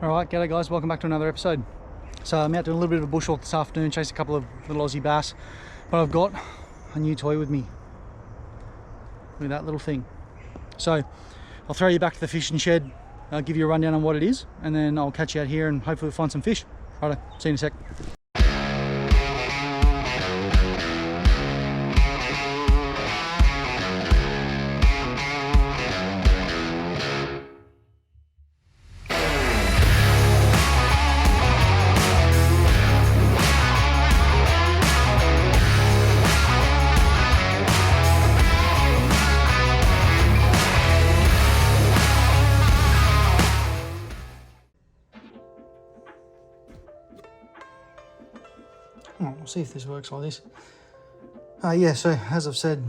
Alright, g'day guys, welcome back to another episode. So I'm out doing a little bit of a bushwalk this afternoon, chasing a couple of little Aussie bass, but I've got a new toy with me. Look at that little thing. So I'll throw you back to the fishing shed, I'll give you a rundown on what it is, and then I'll catch you out here and hopefully find some fish. Righto, see you in a sec. We'll see if this works like this. Yeah, so as I've said,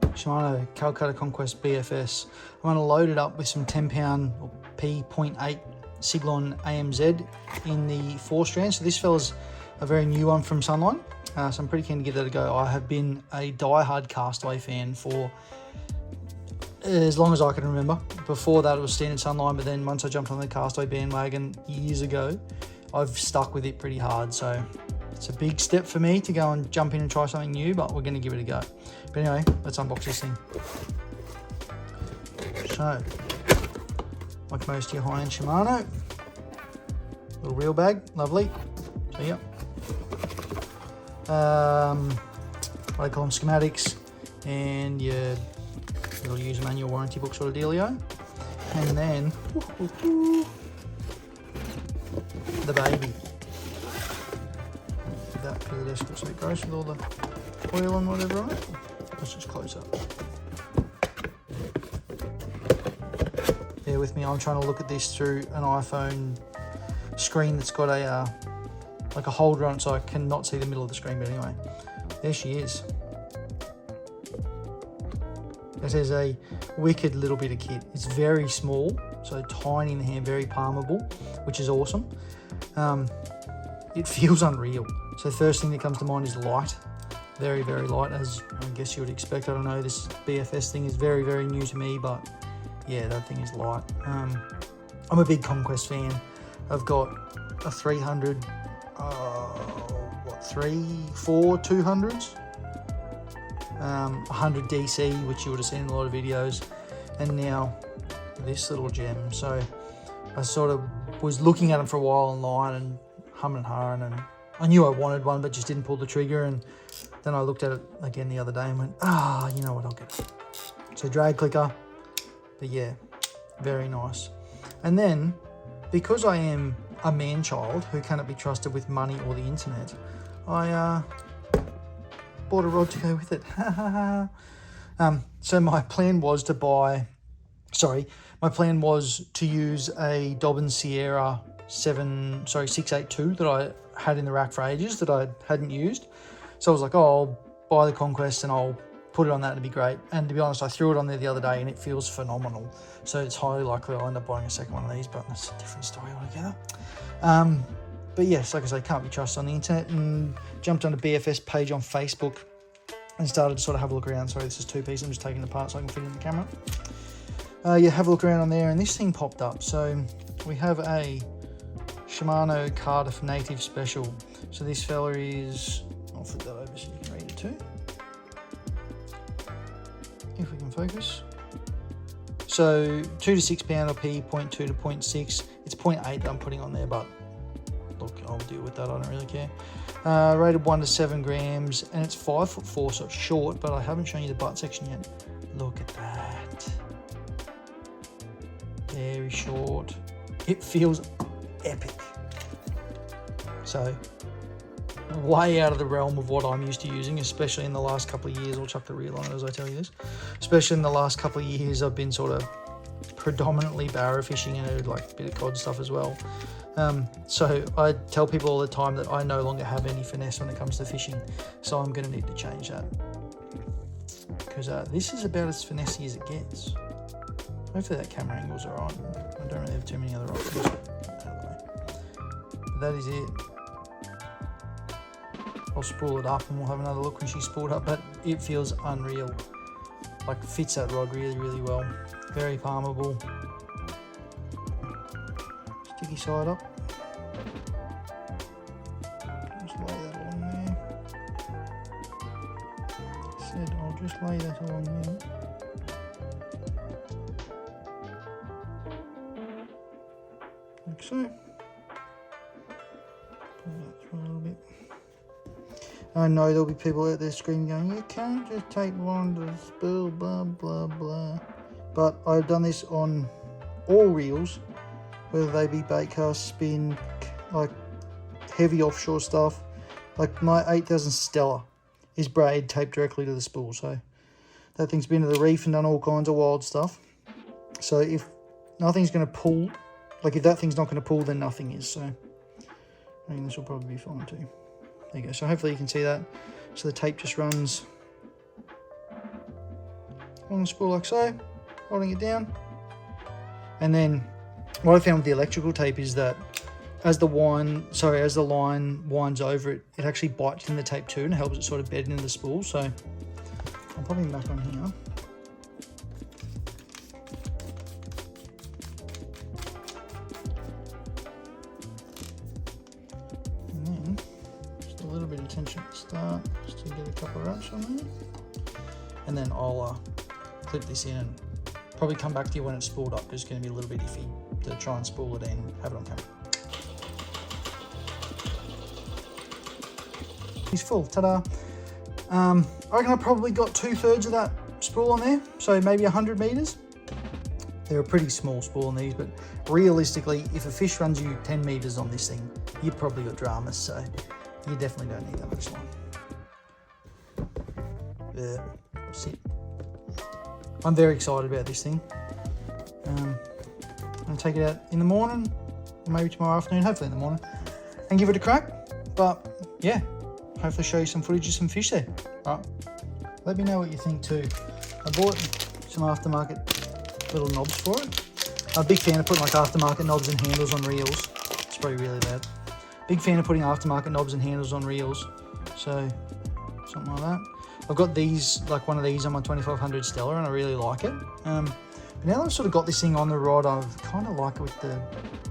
Shimano Calcutta Conquest BFS. I'm going to load it up with some 10-pound or P.8 Siglon AMZ in the 4-strand. So this fella's a very new one from Sunline. So I'm pretty keen to give that a go. I have been a die-hard castaway fan for as long as I can remember. Before that it was standard Sunline, but then once I jumped on the castaway bandwagon years ago, I've stuck with it pretty hard. So it's a big step for me to go and jump in and try something new, but we're going to give it a go. But anyway, let's unbox this thing. So, like most of your high-end Shimano, little reel bag, lovely. So yeah, what I call them, schematics, and your little user manual, warranty book sort of dealio. And then the baby. That to the desk looks like it goes with all the oil and whatever on it. Let's just close up. Bear with me, I'm trying to look at this through an iPhone screen that's got a like a holder on it, so I cannot see the middle of the screen, but anyway, there she is. This is a wicked little bit of kit. It's very small, so tiny in the hand, very palmable, which is awesome. It feels unreal. So the first thing that comes to mind is light. Very, very light, as I guess you would expect. I don't know, this BFS thing is very, very new to me, but yeah, that thing is light. I'm a big Conquest fan. I've got a 300, 4 200s, 100 DC, which you would have seen in a lot of videos, and now this little gem. So I sort of was looking at them for a while online and humming and hawing, and I knew I wanted one, but just didn't pull the trigger. And then I looked at it again the other day and went, you know what, I'll get it. So drag clicker, but yeah, very nice. And then, because I am a man-child who cannot be trusted with money or the internet, I bought a rod to go with it. So my plan was to use a Dobbin Sierra 682 that I had in the rack for ages that I hadn't used. So I was like, I'll buy the Conquest and I'll put it on that, it'd be great. And to be honest, I threw it on there the other day and it feels phenomenal. So it's highly likely I'll end up buying a second one of these, but that's a different story altogether. But yes, like I say, can't be trusted on the internet, and jumped on the BFS page on Facebook and started to sort of have a look around. Sorry, this is two pieces, I'm just taking it apart so I can fit it in the camera. Yeah, have a look around on there, and this thing popped up. So we have a Shimano Cardiff Native Special. So this fella is, I'll flip that over so you can read it too, if we can focus. So 2 to 6 pound or P.2 to 0.6. It's 0.8 that I'm putting on there, but look, I'll deal with that, I don't really care. Rated 1 to 7 grams, and it's 5'4", so it's short, but I haven't shown you the butt section yet. Look at that. Very short. It feels epic. So way out of the realm of what I'm used to using, especially in the last couple of years. I'll chuck the reel on it as I tell you this. Especially in the last couple of years, I've been sort of predominantly barra fishing and like a bit of cod stuff as well. So I tell people all the time that I no longer have any finesse when it comes to fishing, so I'm going to need to change that, because this is about as finessey as it gets. Hopefully that camera angle's alright. I don't really have too many other options. But that is it. I'll spool it up and we'll have another look when she's spooled up, but it feels unreal. Like, fits that rod really, really well. Very palmable. Stick sticky side up. Just lay that along there. Said I'll just lay that along there. Like so. Pull that through a little bit. I know there'll be people out there screaming going, you can't just take one to the spool, blah blah blah. But I've done this on all reels, whether they be baitcast, spin, like heavy offshore stuff. Like my 8000 Stella is braid taped directly to the spool, so that thing's been to the reef and done all kinds of wild stuff. So if nothing's going to pull, like if that thing's not going to pull, then nothing is. So I think this will probably be fine too. There you go. So hopefully you can see that. So the tape just runs on the spool like so, holding it down. And then what I found with the electrical tape is that as the line winds over it, it actually bites in the tape too and helps it sort of bed into the spool. So I'll pop him back on here. And then just a little bit of tension at the start, just to get a couple of wraps on there. And then I'll clip this in and probably come back to you when it's spooled up, because it's going to be a little bit iffy to try and spool it in and have it on camera. He's full, ta-da. I reckon I probably got 2/3 of that spool on there, so maybe 100 meters. They're a pretty small spool on these, but realistically, if a fish runs you 10 meters on this thing, you've probably got dramas, so you definitely don't need that much line. Sit. I'm very excited about this thing. I'm going to take it out in the morning, or maybe tomorrow afternoon, hopefully in the morning, and give it a crack. But yeah, hopefully show you some footage of some fish there. All right, let me know what you think too. I bought some aftermarket little knobs for it. I'm a big fan of putting like aftermarket knobs and handles on reels. It's probably really loud. Big fan of putting aftermarket knobs and handles on reels. So something like that. I've got these, like one of these on my 2500 Stella, and I really like it. But now that I've sort of got this thing on the rod, I kind of like it with the,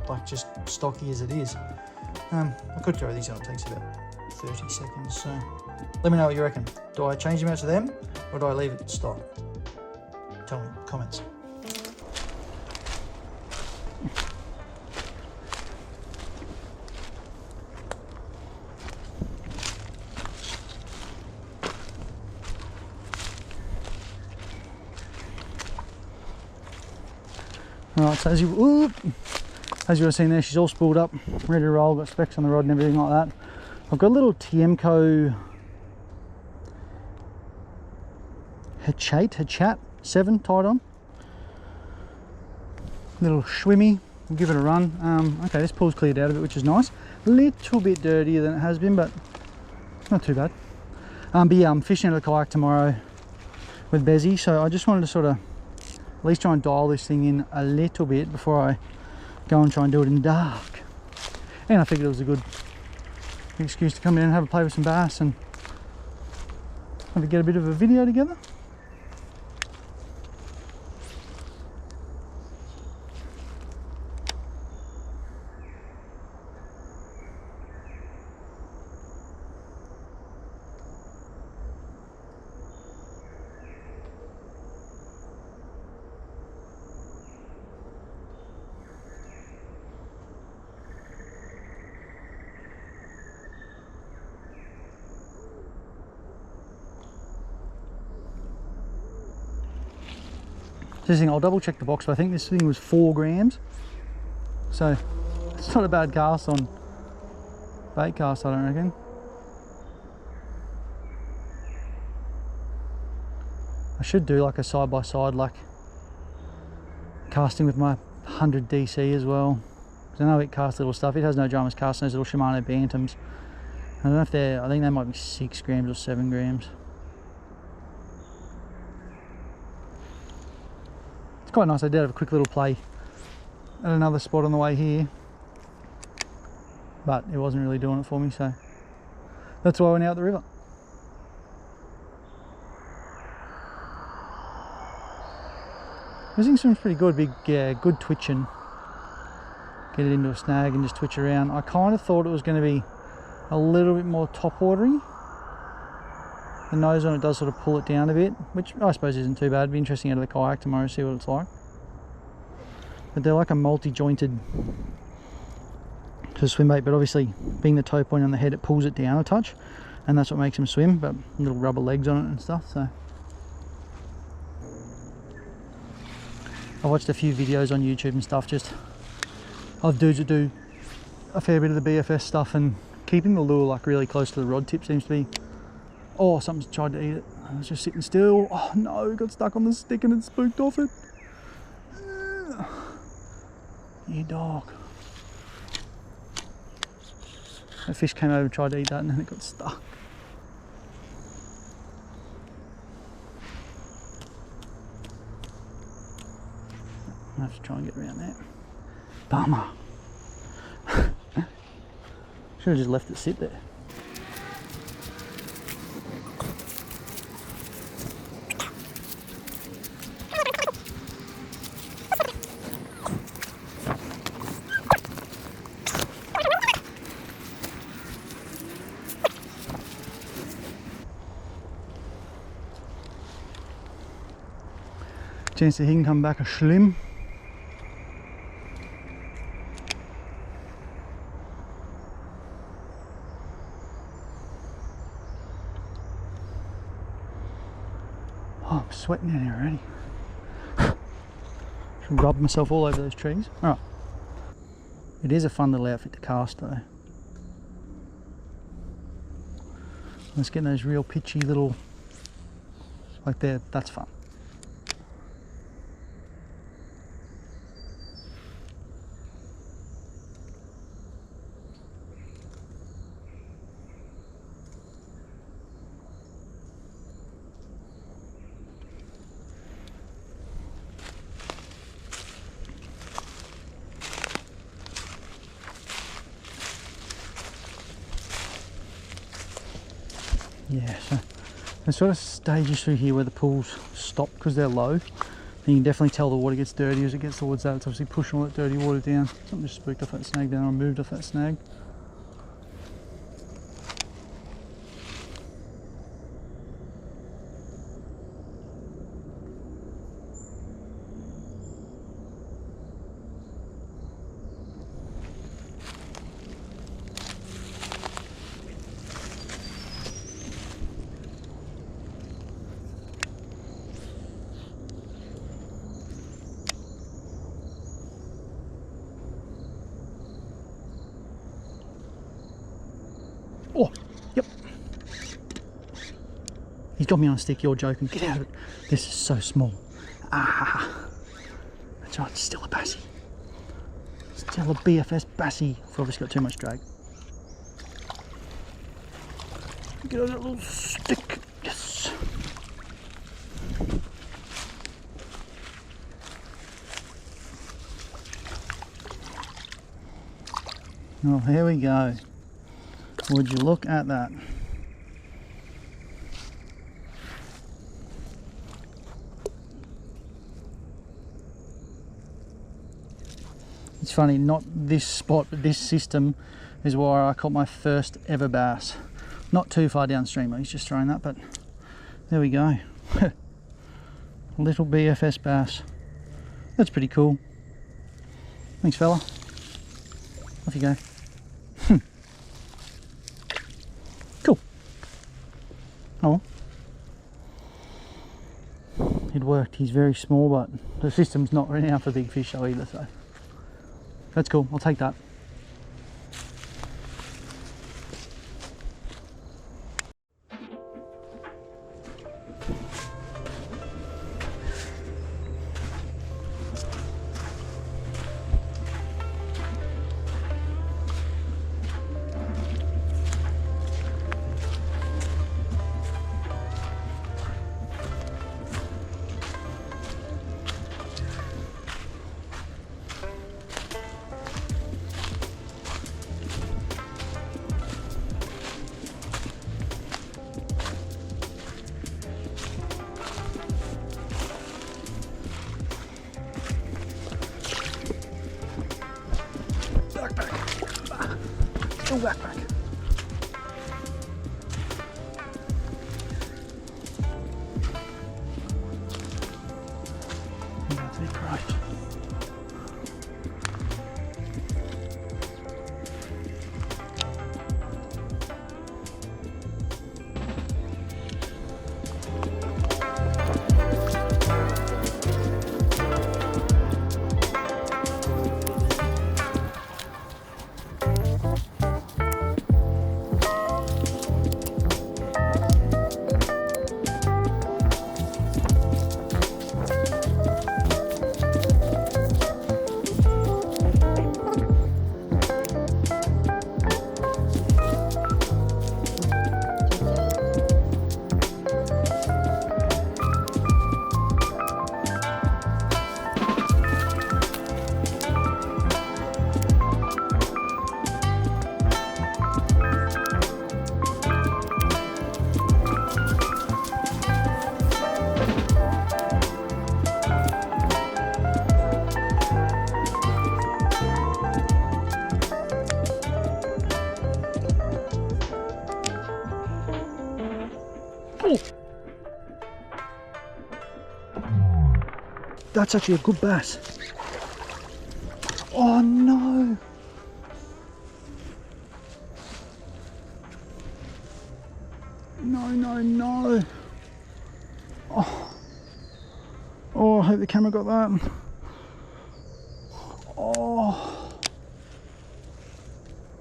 like just stocky as it is. I could throw these on, it takes about 30 seconds. So let me know what you reckon. Do I change them out to them, or do I leave it stock? Tell me, comments. Alright, so as you would have seen there, she's all spooled up, ready to roll, got specs on the rod and everything like that. I've got a little Tiemco Hachat 7 tied on. Little swimmy, we'll give it a run. Okay, this pool's cleared out of it, which is nice. A little bit dirtier than it has been, but not too bad. But yeah, I'm fishing at a kayak tomorrow with Bezzy, so I just wanted to sort of at least try and dial this thing in a little bit before I go and try and do it in dark. And I figured it was a good excuse to come in and have a play with some bass and maybe get a bit of a video together. This thing, I'll double check the box, but I think this thing was 4 grams. So it's not a bad cast on Baitcaster, I don't reckon. I should do like a side-by-side, like casting with my 100 DC as well. Because I know it casts little stuff. It has no dramas casting those little Shimano Bantams. I don't know if they're, I think they might be 6 grams or 7 grams. It's quite nice. I did have a quick little play at another spot on the way here, but it wasn't really doing it for me, so that's why I went out the river. This thing seems pretty good. Big, yeah, good twitching. get it into a snag and just twitch around. I kind of thought it was going to be a little bit more top watery. The nose on it does sort of pull it down a bit, which I suppose isn't too bad. It'd be interesting out of the kayak tomorrow to see what it's like. But they're like a multi-jointed swim bait, but obviously being the toe point on the head, it pulls it down a touch, and that's what makes them swim. But little rubber legs on it and stuff. So I watched a few videos on YouTube and stuff, just of dudes that do a fair bit of the BFS stuff, and keeping the lure like really close to the rod tip seems to be. Oh, something's tried to eat it. I was just sitting still. Oh no, got stuck on the stick and it spooked off it. You dog. A fish came over and tried to eat that and then it got stuck. I have to try and get around that. Bummer. Should have just left it sit there. Chance that he can come back a slim. Oh, I'm sweating in here already. Should rub myself all over those trees. Alright. It is a fun little outfit to cast though. Let's get those real pitchy little, like there, that's fun. Yeah, so there's sort of stages through here where the pools stop because they're low. And you can definitely tell the water gets dirty as it gets towards that. It's obviously pushing all that dirty water down. Something just spooked off that snag down, or moved off that snag. Oh, yep. He's got me on a stick, you're joking. Get out of it. This is so small. Ah. That's right, it's still a bassie. Still a BFS bassie. I've obviously got too much drag. Get on that little stick. Yes. Oh, here we go. Would you look at that? It's funny, not this spot, but this system is where I caught my first ever bass. Not too far downstream, he's just throwing that, but there we go. Little BFS bass. That's pretty cool. Thanks, fella. Off you go. Cool. Oh, it worked. He's very small, but the system's not running out for big fish though either, so that's cool. I'll take that. Oh, back. That's it, right. That's actually a good bass. Oh no! No. Oh, I hope the camera got that. Oh.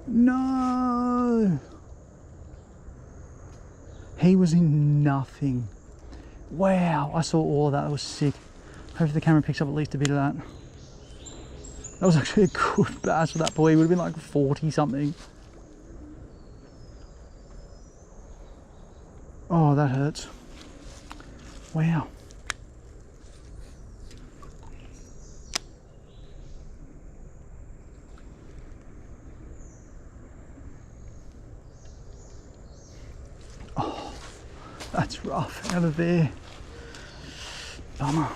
No! He was in nothing. Wow, I saw all of that. That was sick. Hopefully the camera picks up at least a bit of that. That was actually a good bass for that boy. He would have been like 40 something. Oh, that hurts. Wow. Oh, that's rough out of there. Bummer.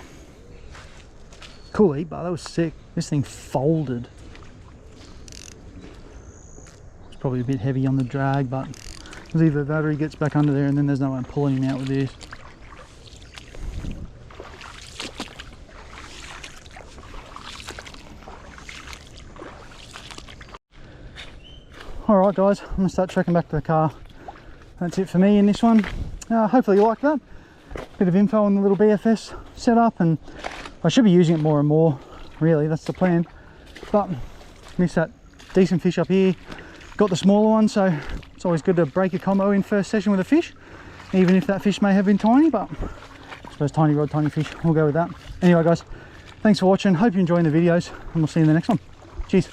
Cool eat bar, that was sick. This thing folded. It's probably a bit heavy on the drag, but either the battery gets back under there and then there's no one pulling him out with this. Alright guys, I'm going to start trekking back to the car. That's it for me in this one. Hopefully you liked that. Bit of info on the little BFS setup, and I should be using it more and more, really, that's the plan. But missed that decent fish up here. Got the smaller one, so it's always good to break a combo in first session with a fish, even if that fish may have been tiny, but I suppose tiny rod, tiny fish, we'll go with that. Anyway guys, thanks for watching, hope you're enjoying the videos, and we'll see you in the next one. Cheers.